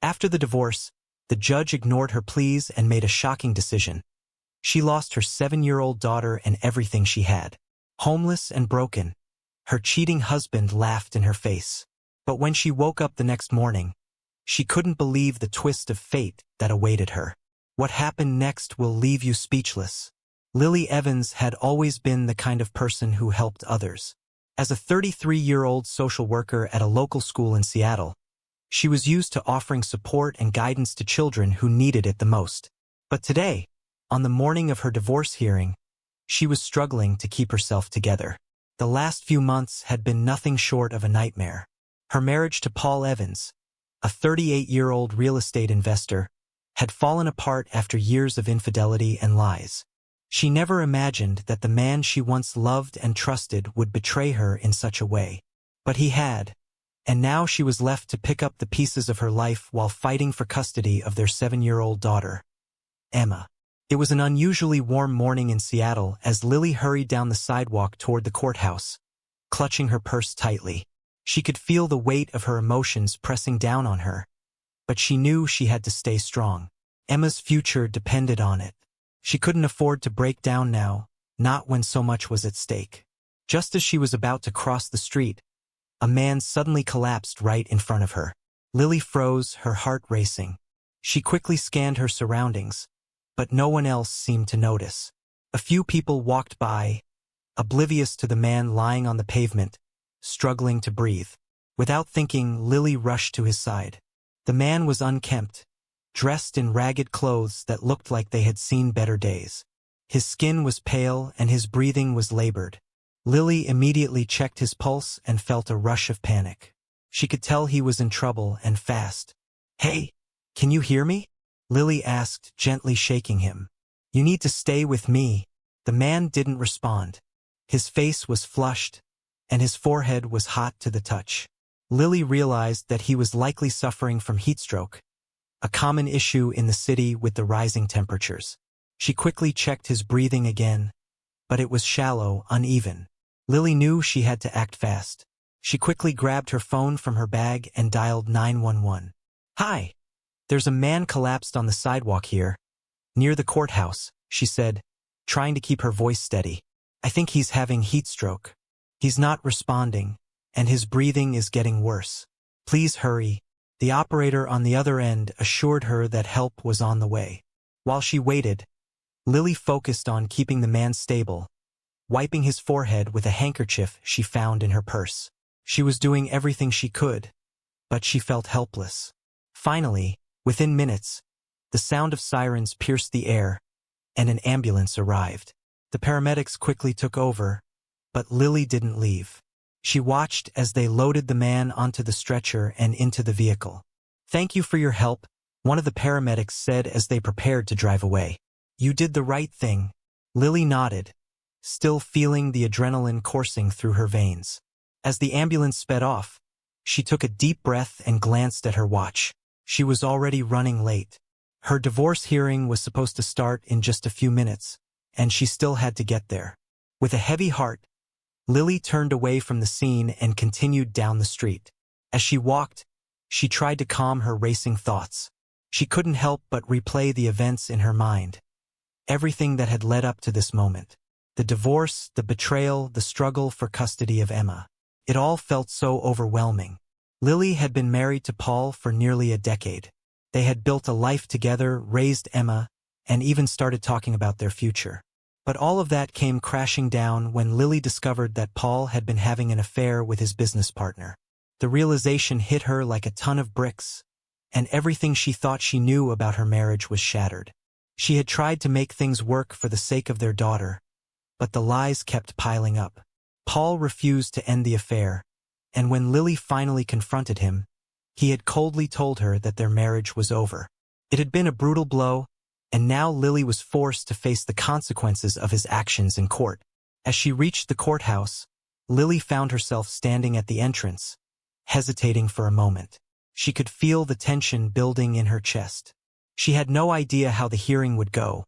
After the divorce, the judge ignored her pleas and made a shocking decision. She lost her 7-year-old daughter and everything she had. Homeless and broken, her cheating husband laughed in her face. But when she woke up the next morning, she couldn't believe the twist of fate that awaited her. What happened next will leave you speechless. Lily Evans had always been the kind of person who helped others. As a 33-year-old social worker at a local school in Seattle, she was used to offering support and guidance to children who needed it the most. But today, on the morning of her divorce hearing, she was struggling to keep herself together. The last few months had been nothing short of a nightmare. Her marriage to Paul Evans, a 38-year-old real estate investor, had fallen apart after years of infidelity and lies. She never imagined that the man she once loved and trusted would betray her in such a way. But he had, and now she was left to pick up the pieces of her life while fighting for custody of their 7-year-old daughter, Emma. It was an unusually warm morning in Seattle as Lily hurried down the sidewalk toward the courthouse, clutching her purse tightly. She could feel the weight of her emotions pressing down on her, but she knew she had to stay strong. Emma's future depended on it. She couldn't afford to break down now, not when so much was at stake. Just as she was about to cross the street, a man suddenly collapsed right in front of her. Lily froze, her heart racing. She quickly scanned her surroundings, but no one else seemed to notice. A few people walked by, oblivious to the man lying on the pavement, struggling to breathe. Without thinking, Lily rushed to his side. The man was unkempt, dressed in ragged clothes that looked like they had seen better days. His skin was pale and his breathing was labored. Lily immediately checked his pulse and felt a rush of panic. She could tell he was in trouble and fast. "Hey, can you hear me?" Lily asked, gently shaking him. "You need to stay with me." The man didn't respond. His face was flushed, and his forehead was hot to the touch. Lily realized that he was likely suffering from heatstroke, a common issue in the city with the rising temperatures. She quickly checked his breathing again, but it was shallow, uneven. Lily knew she had to act fast. She quickly grabbed her phone from her bag and dialed 911. "Hi. There's a man collapsed on the sidewalk here, near the courthouse," she said, trying to keep her voice steady. "I think he's having heatstroke. He's not responding, and his breathing is getting worse. Please hurry." The operator on the other end assured her that help was on the way. While she waited, Lily focused on keeping the man stable, wiping his forehead with a handkerchief she found in her purse. She was doing everything she could, but she felt helpless. Finally, within minutes, the sound of sirens pierced the air, and an ambulance arrived. The paramedics quickly took over, but Lily didn't leave. She watched as they loaded the man onto the stretcher and into the vehicle. "Thank you for your help," one of the paramedics said as they prepared to drive away. "You did the right thing." Lily nodded, still feeling the adrenaline coursing through her veins. As the ambulance sped off, she took a deep breath and glanced at her watch. She was already running late. Her divorce hearing was supposed to start in just a few minutes, and she still had to get there. With a heavy heart, Lily turned away from the scene and continued down the street. As she walked, she tried to calm her racing thoughts. She couldn't help but replay the events in her mind. Everything that had led up to this moment. The divorce, the betrayal, the struggle for custody of Emma. It all felt so overwhelming. Lily had been married to Paul for nearly a decade. They had built a life together, raised Emma, and even started talking about their future. But all of that came crashing down when Lily discovered that Paul had been having an affair with his business partner. The realization hit her like a ton of bricks, and everything she thought she knew about her marriage was shattered. She had tried to make things work for the sake of their daughter, but the lies kept piling up. Paul refused to end the affair, and when Lily finally confronted him, he had coldly told her that their marriage was over. It had been a brutal blow, and now Lily was forced to face the consequences of his actions in court. As she reached the courthouse, Lily found herself standing at the entrance, hesitating for a moment. She could feel the tension building in her chest. She had no idea how the hearing would go,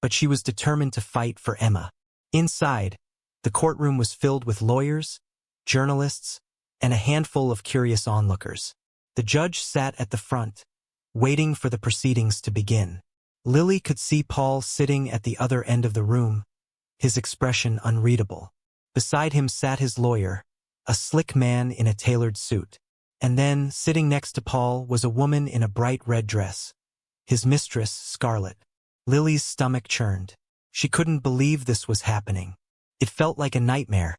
but she was determined to fight for Emma. Inside, the courtroom was filled with lawyers, journalists, and a handful of curious onlookers. The judge sat at the front, waiting for the proceedings to begin. Lily could see Paul sitting at the other end of the room, his expression unreadable. Beside him sat his lawyer, a slick man in a tailored suit. And then, sitting next to Paul, was a woman in a bright red dress, his mistress, Scarlet. Lily's stomach churned. She couldn't believe this was happening. It felt like a nightmare,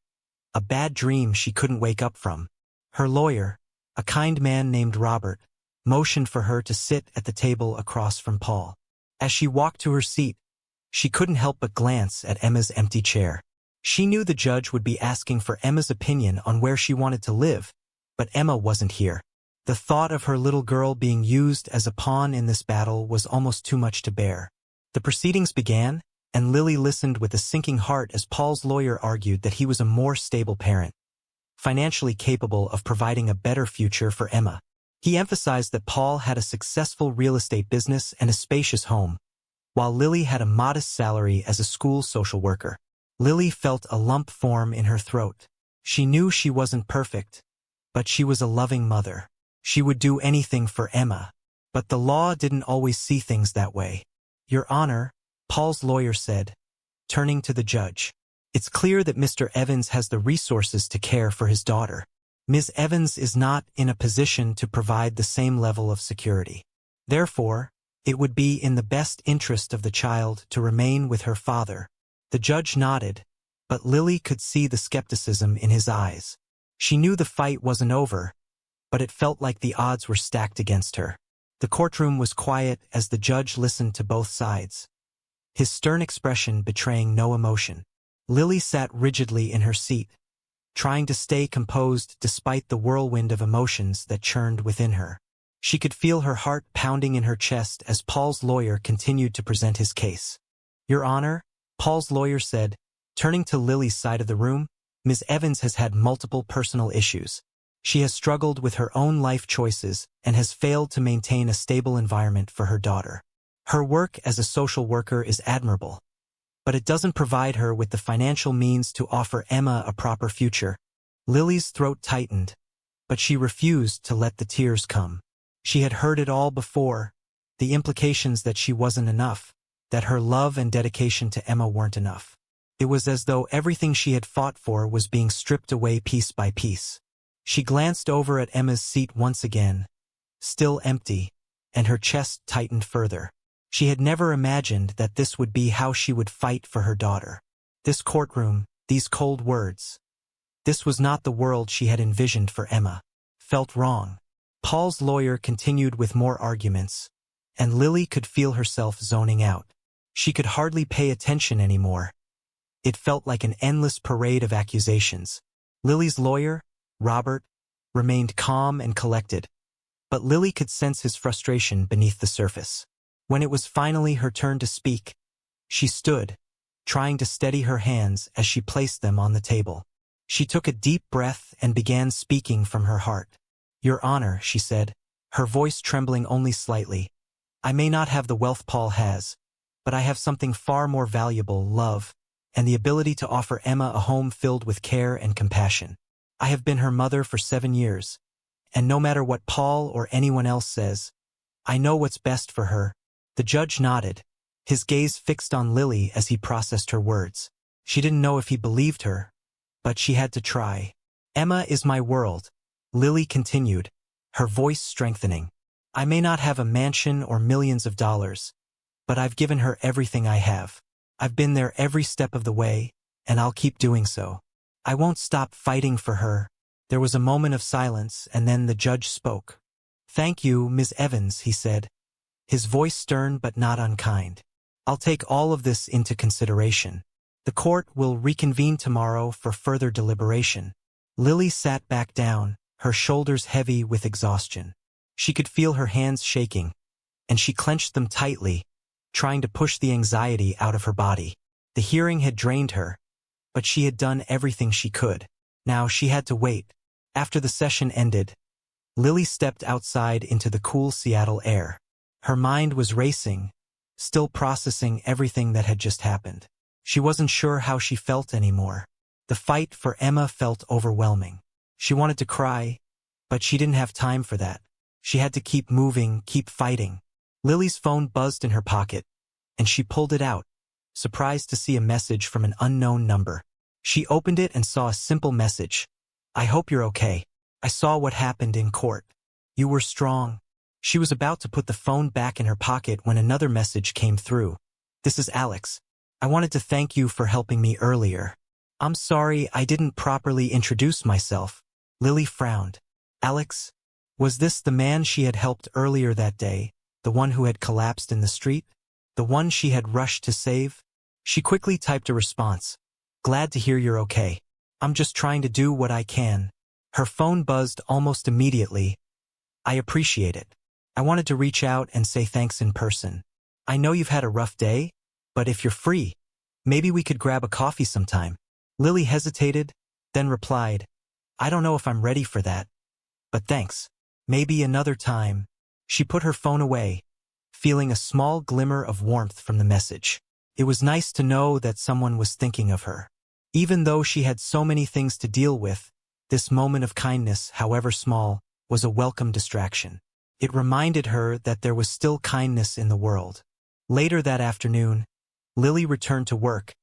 a bad dream she couldn't wake up from. Her lawyer, a kind man named Robert, motioned for her to sit at the table across from Paul. As she walked to her seat, she couldn't help but glance at Emma's empty chair. She knew the judge would be asking for Emma's opinion on where she wanted to live, but Emma wasn't here. The thought of her little girl being used as a pawn in this battle was almost too much to bear. The proceedings began, and Lily listened with a sinking heart as Paul's lawyer argued that he was a more stable parent, financially capable of providing a better future for Emma. He emphasized that Paul had a successful real estate business and a spacious home, while Lily had a modest salary as a school social worker. Lily felt a lump form in her throat. She knew she wasn't perfect, but she was a loving mother. She would do anything for Emma. But the law didn't always see things that way. Your Honor, Paul's lawyer said, turning to the judge, it's clear that Mr. Evans has the resources to care for his daughter. Ms. Evans is not in a position to provide the same level of security. Therefore, it would be in the best interest of the child to remain with her father. The judge nodded, but Lily could see the skepticism in his eyes. She knew the fight wasn't over, but it felt like the odds were stacked against her. The courtroom was quiet as the judge listened to both sides, his stern expression betraying no emotion. Lily sat rigidly in her seat, trying to stay composed despite the whirlwind of emotions that churned within her. She could feel her heart pounding in her chest as Paul's lawyer continued to present his case. Your Honor, Paul's lawyer said, turning to Lily's side of the room, Ms. Evans has had multiple personal issues. She has struggled with her own life choices and has failed to maintain a stable environment for her daughter. Her work as a social worker is admirable, but it doesn't provide her with the financial means to offer Emma a proper future. Lily's throat tightened, but she refused to let the tears come. She had heard it all before, the implications that she wasn't enough, that her love and dedication to Emma weren't enough. It was as though everything she had fought for was being stripped away piece by piece. She glanced over at Emma's seat once again, still empty, and her chest tightened further. She had never imagined that this would be how she would fight for her daughter. This courtroom, these cold words. This was not the world she had envisioned for Emma. Felt wrong. Paul's lawyer continued with more arguments, and Lily could feel herself zoning out. She could hardly pay attention anymore. It felt like an endless parade of accusations. Lily's lawyer, Robert, remained calm and collected, but Lily could sense his frustration beneath the surface. When it was finally her turn to speak, she stood, trying to steady her hands as she placed them on the table. She took a deep breath and began speaking from her heart. Your Honor, she said, her voice trembling only slightly, I may not have the wealth Paul has, but I have something far more valuable, love, and the ability to offer Emma a home filled with care and compassion. I have been her mother for 7 years, and no matter what Paul or anyone else says, I know what's best for her. The judge nodded, his gaze fixed on Lily as he processed her words. She didn't know if he believed her, but she had to try. Emma is my world, Lily continued, her voice strengthening. I may not have a mansion or millions of dollars, but I've given her everything I have. I've been there every step of the way, and I'll keep doing so. I won't stop fighting for her. There was a moment of silence, and then the judge spoke. Thank you, Ms. Evans, he said, his voice stern but not unkind. I'll take all of this into consideration. The court will reconvene tomorrow for further deliberation. Lily sat back down, her shoulders heavy with exhaustion. She could feel her hands shaking, and she clenched them tightly, trying to push the anxiety out of her body. The hearing had drained her, but she had done everything she could. Now she had to wait. After the session ended, Lily stepped outside into the cool Seattle air. Her mind was racing, still processing everything that had just happened. She wasn't sure how she felt anymore. The fight for Emma felt overwhelming. She wanted to cry, but she didn't have time for that. She had to keep moving, keep fighting. Lily's phone buzzed in her pocket, and she pulled it out, surprised to see a message from an unknown number. She opened it and saw a simple message. "I hope you're okay. I saw what happened in court. You were strong." She was about to put the phone back in her pocket when another message came through. "This is Alex. I wanted to thank you for helping me earlier. I'm sorry I didn't properly introduce myself." Lily frowned. Alex? Was this the man she had helped earlier that day, the one who had collapsed in the street? The one she had rushed to save? She quickly typed a response. "Glad to hear you're okay. I'm just trying to do what I can." Her phone buzzed almost immediately. "I appreciate it. I wanted to reach out and say thanks in person. I know you've had a rough day, but if you're free, maybe we could grab a coffee sometime." Lily hesitated, then replied, "I don't know if I'm ready for that, but thanks. Maybe another time." She put her phone away, feeling a small glimmer of warmth from the message. It was nice to know that someone was thinking of her. Even though she had so many things to deal with, this moment of kindness, however small, was a welcome distraction. It reminded her that there was still kindness in the world. Later that afternoon, Lily returned to work,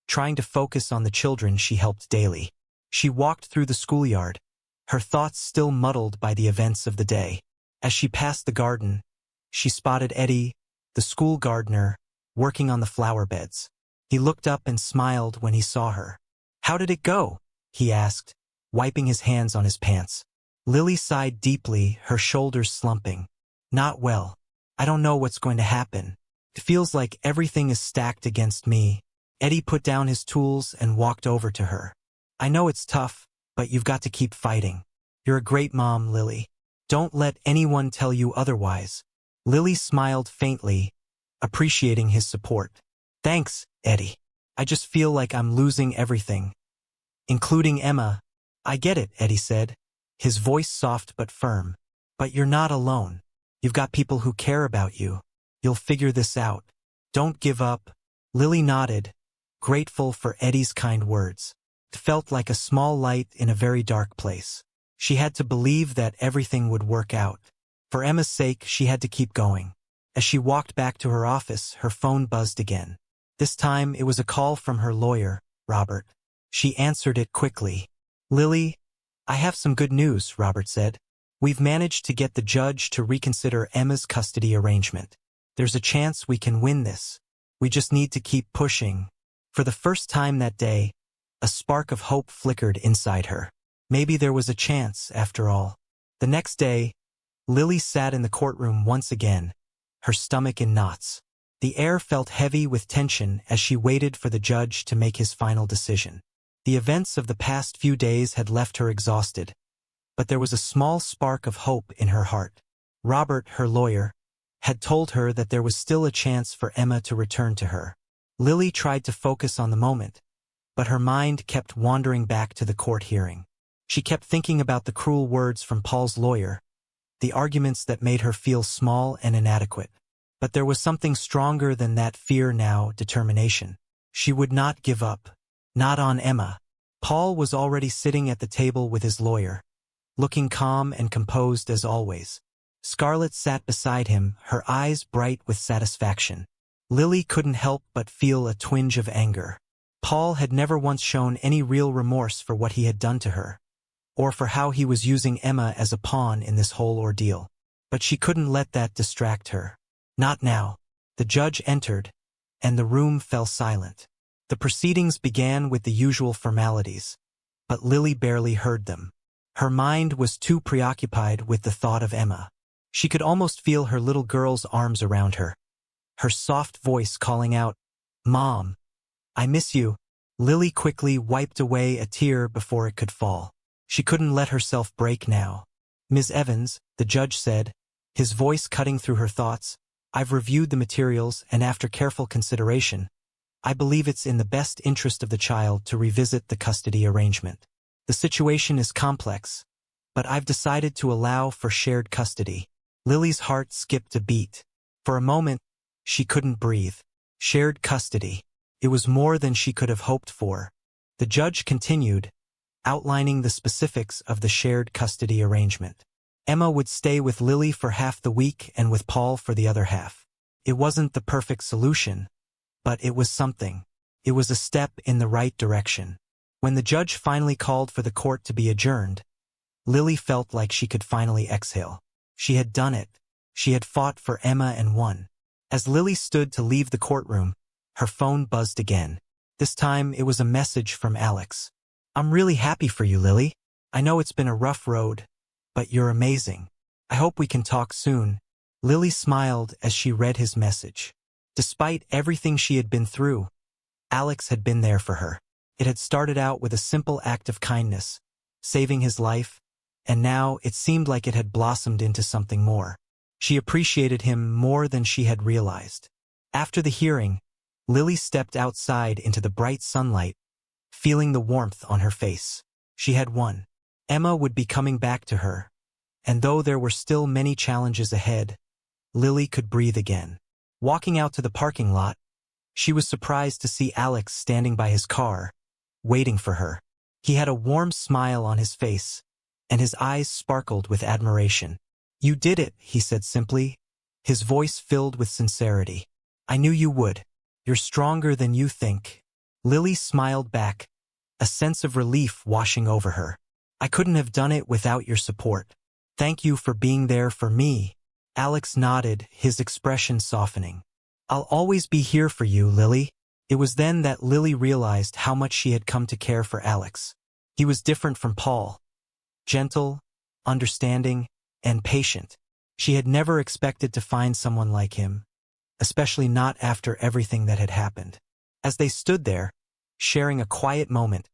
trying to focus on the children she helped daily. She walked through the schoolyard, her thoughts still muddled by the events of the day. As she passed the garden, she spotted Eddie, the school gardener, working on the flower beds. He looked up and smiled when he saw her. "How did it go?" he asked, wiping his hands on his pants. Lily sighed deeply, her shoulders slumping. "Not well. I don't know what's going to happen. It feels like everything is stacked against me." Eddie put down his tools and walked over to her. "I know it's tough, but you've got to keep fighting. You're a great mom, Lily. Don't let anyone tell you otherwise." Lily smiled faintly, appreciating his support. "Thanks, Eddie. I just feel like I'm losing everything, including Emma." "I get it," Eddie said, his voice soft but firm. "But you're not alone. You've got people who care about you. You'll figure this out. Don't give up." Lily nodded, grateful for Eddie's kind words. It felt like a small light in a very dark place. She had to believe that everything would work out. For Emma's sake, she had to keep going. As she walked back to her office, her phone buzzed again. This time, it was a call from her lawyer, Robert. She answered it quickly. "Lily, I have some good news," Robert said. "We've managed to get the judge to reconsider Emma's custody arrangement. There's a chance we can win this. We just need to keep pushing." For the first time that day, a spark of hope flickered inside her. Maybe there was a chance, after all. The next day, Lily sat in the courtroom once again, her stomach in knots. The air felt heavy with tension as she waited for the judge to make his final decision. The events of the past few days had left her exhausted, but there was a small spark of hope in her heart. Robert, her lawyer, had told her that there was still a chance for Emma to return to her. Lily tried to focus on the moment, but her mind kept wandering back to the court hearing. She kept thinking about the cruel words from Paul's lawyer, the arguments that made her feel small and inadequate. But there was something stronger than that fear now, determination. She would not give up. Not on Emma. Paul was already sitting at the table with his lawyer, looking calm and composed as always. Scarlett sat beside him, her eyes bright with satisfaction. Lily couldn't help but feel a twinge of anger. Paul had never once shown any real remorse for what he had done to her, or for how he was using Emma as a pawn in this whole ordeal. But she couldn't let that distract her. Not now. The judge entered, and the room fell silent. The proceedings began with the usual formalities, but Lily barely heard them. Her mind was too preoccupied with the thought of Emma. She could almost feel her little girl's arms around her, her soft voice calling out, "Mom, I miss you." Lily quickly wiped away a tear before it could fall. She couldn't let herself break now. "Ms. Evans," the judge said, his voice cutting through her thoughts, "I've reviewed the materials, and after careful consideration, I believe it's in the best interest of the child to revisit the custody arrangement. The situation is complex, but I've decided to allow for shared custody." Lily's heart skipped a beat. For a moment, she couldn't breathe. Shared custody. It was more than she could have hoped for. The judge continued, outlining the specifics of the shared custody arrangement. Emma would stay with Lily for half the week and with Paul for the other half. It wasn't the perfect solution, but it was something. It was a step in the right direction. When the judge finally called for the court to be adjourned, Lily felt like she could finally exhale. She had done it. She had fought for Emma and won. As Lily stood to leave the courtroom, her phone buzzed again. This time it was a message from Alex. "I'm really happy for you, Lily. I know it's been a rough road, but you're amazing. I hope we can talk soon." Lily smiled as she read his message. Despite everything she had been through, Alex had been there for her. It had started out with a simple act of kindness, saving his life, and now it seemed like it had blossomed into something more. She appreciated him more than she had realized. After the hearing, Lily stepped outside into the bright sunlight, feeling the warmth on her face. She had won. Emma would be coming back to her, and though there were still many challenges ahead, Lily could breathe again. Walking out to the parking lot, she was surprised to see Alex standing by his car, waiting for her. He had a warm smile on his face, and his eyes sparkled with admiration. "You did it," he said simply, his voice filled with sincerity. "I knew you would. You're stronger than you think." Lily smiled back, a sense of relief washing over her. "I couldn't have done it without your support. Thank you for being there for me." Alex nodded, his expression softening. "I'll always be here for you, Lily." It was then that Lily realized how much she had come to care for Alex. He was different from Paul. Gentle, understanding, and patient. She had never expected to find someone like him, especially not after everything that had happened. As they stood there, sharing a quiet moment,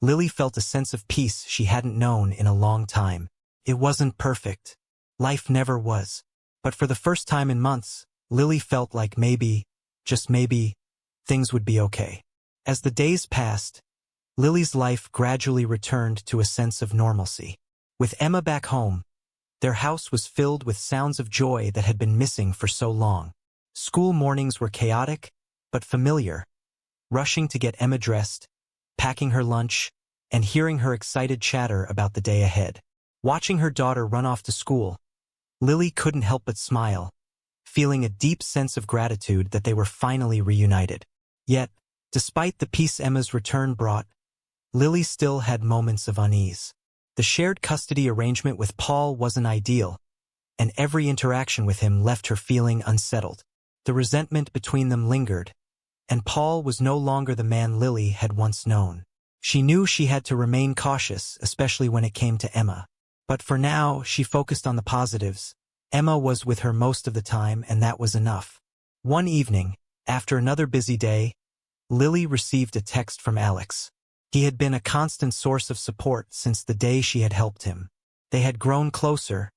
Lily felt a sense of peace she hadn't known in a long time. It wasn't perfect. Life never was. But for the first time in months, Lily felt like maybe, just maybe, things would be okay. As the days passed, Lily's life gradually returned to a sense of normalcy. With Emma back home, their house was filled with sounds of joy that had been missing for so long. School mornings were chaotic, but familiar. Rushing to get Emma dressed, packing her lunch, and hearing her excited chatter about the day ahead. Watching her daughter run off to school, Lily couldn't help but smile, feeling a deep sense of gratitude that they were finally reunited. Yet, despite the peace Emma's return brought, Lily still had moments of unease. The shared custody arrangement with Paul wasn't ideal, and every interaction with him left her feeling unsettled. The resentment between them lingered, and Paul was no longer the man Lily had once known. She knew she had to remain cautious, especially when it came to Emma. But for now, she focused on the positives. Emma was with her most of the time, and that was enough. One evening, after another busy day, Lily received a text from Alex. He had been a constant source of support since the day she had helped him. They had grown closer,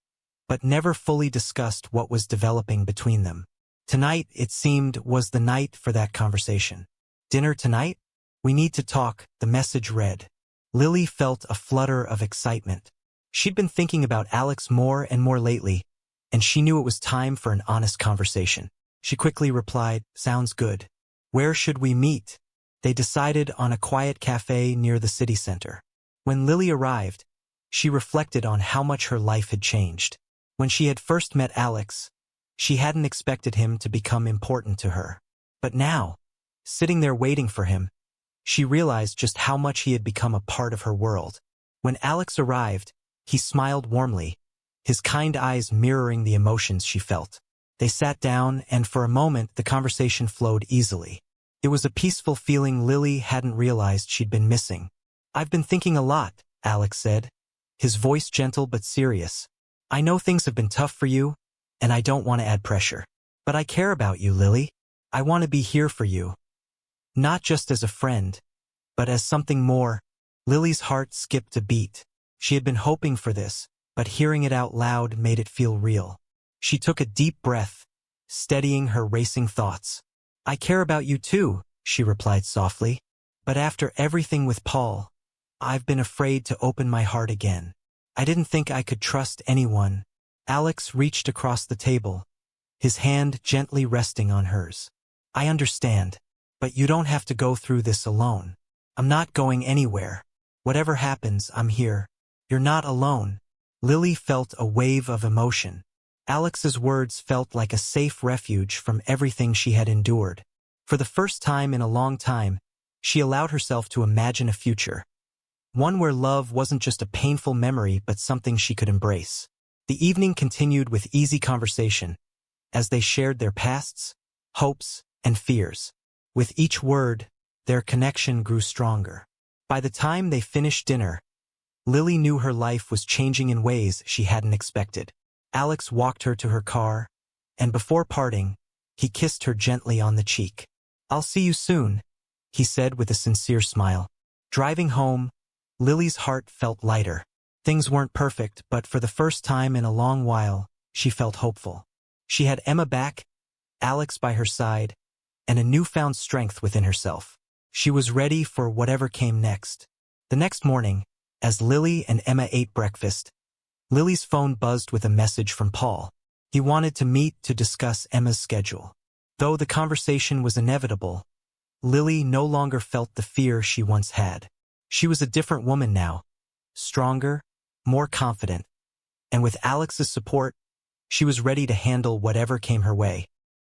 but never fully discussed what was developing between them. Tonight, it seemed, was the night for that conversation. "Dinner tonight? We need to talk," the message read. Lily felt a flutter of excitement. She'd been thinking about Alex more and more lately, and she knew it was time for an honest conversation. She quickly replied, "Sounds good. Where should we meet?" They decided on a quiet cafe near the city center. When Lily arrived, she reflected on how much her life had changed. When she had first met Alex, she hadn't expected him to become important to her. But now, sitting there waiting for him, she realized just how much he had become a part of her world. When Alex arrived, he smiled warmly, his kind eyes mirroring the emotions she felt. They sat down, and for a moment the conversation flowed easily. It was a peaceful feeling Lily hadn't realized she'd been missing. "I've been thinking a lot," Alex said, his voice gentle but serious. "I know things have been tough for you, and I don't want to add pressure. But I care about you, Lily. I want to be here for you. Not just as a friend, but as something more." Lily's heart skipped a beat. She had been hoping for this, but hearing it out loud made it feel real. She took a deep breath, steadying her racing thoughts. "I care about you too," she replied softly. "But after everything with Paul, I've been afraid to open my heart again. I didn't think I could trust anyone." Alex reached across the table, his hand gently resting on hers. "I understand, but you don't have to go through this alone. I'm not going anywhere. Whatever happens, I'm here. You're not alone." Lily felt a wave of emotion. Alex's words felt like a safe refuge from everything she had endured. For the first time in a long time, she allowed herself to imagine a future. One where love wasn't just a painful memory but something she could embrace. The evening continued with easy conversation, as they shared their pasts, hopes, and fears. With each word, their connection grew stronger. By the time they finished dinner, Lily knew her life was changing in ways she hadn't expected. Alex walked her to her car, and before parting, he kissed her gently on the cheek. "I'll see you soon," he said with a sincere smile. Driving home, Lily's heart felt lighter. Things weren't perfect, but for the first time in a long while, she felt hopeful. She had Emma back, Alex by her side, and a newfound strength within herself. She was ready for whatever came next. The next morning, as Lily and Emma ate breakfast, Lily's phone buzzed with a message from Paul. He wanted to meet to discuss Emma's schedule. Though the conversation was inevitable, Lily no longer felt the fear she once had. She was a different woman now, stronger, more confident, and with Alex's support, she was ready to handle whatever came her way.